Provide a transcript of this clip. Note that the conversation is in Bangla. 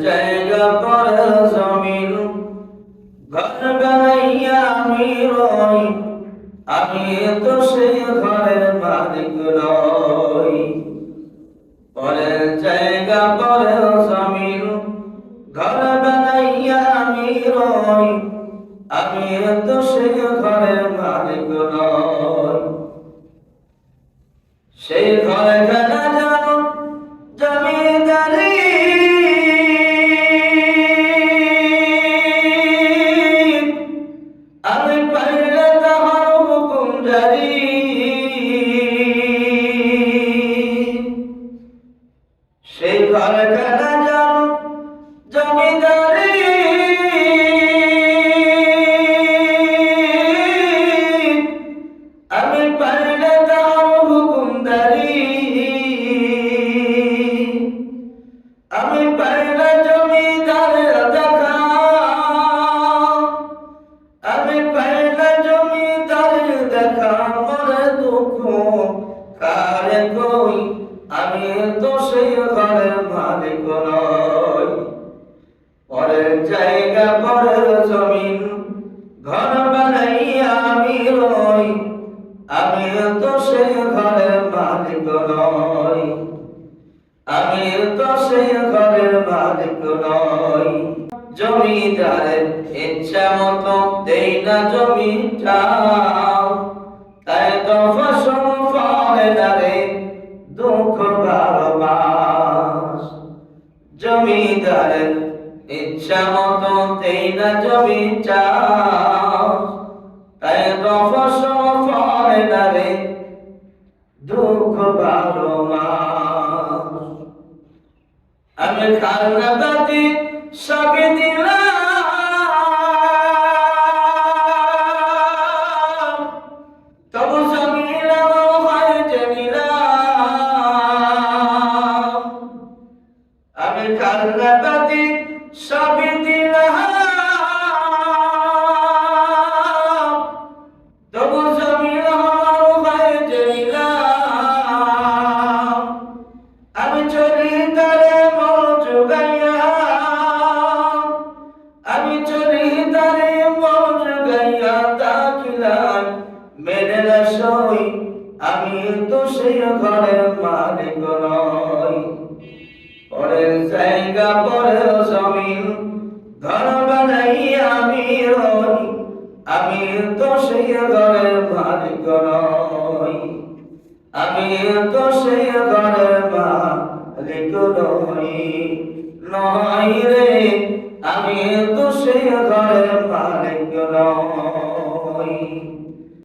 জায়গা পরের জমিন ঘর বানাইয়া আমি রই, আমি তো সেই ঘরের মালিক নই। পরের জায়গা পরের জমিন ঘর বানাইয়া আমি রই, আমি তো সেই ঘরের মালিক নই। সেই ঘরে খানা যাও জমিদারি, আমি পাইলে তাহার হুকুম জারি। সেই ঘরে খানা যাও জমিদারি, আমি পাইলে তাহার হুকুমদারি। আমি পাইলে জমিদারের দেখা, আমি পাইলে জমিদারের দেখা, মনে দুঃখ কারে কই, আমি তো সেই ঘরের মালিক নই। পরের জায়গা পরের জমিন ঘর বানাইয়া আমি রই, আমি তো সেই ঘরের মালিক নই, আমি তো সেই ঘরের মালিক নই। জমিদারের ইচ্ছা মতো দেই না জমিটা, তাই তো ফসল ফলে না রে দুঃখ 12 মাস। জমিদারের ইচ্ছা মতো দেই না জমিটা, তাই তো ফসল ফলে না রে দুঃখ 12 মাস। আমি খাজনা বাতি সবই দিলাম, তবু জমিন আমার হয় যে নিলাম। আমি খাজনা বাতি সবই দিলাম, তবু জমিন আমার হয় যে নিলাম। আমি চলি তারে মন জুগাইয়া, আমি চলি তারে মন জুগাইয়া, তাকিলাই মেনে না সই, আমি তো সেই ঘরের মালিক নই। পরের জায়গা পরের জমিন ঘর বানাইয়া আমি রই, আমি তো সেই ঘরের মালিক নই, আমি তো সেই ঘরের মালিক নই। নই রে, আমি তো সেই ঘরের মালিক নই।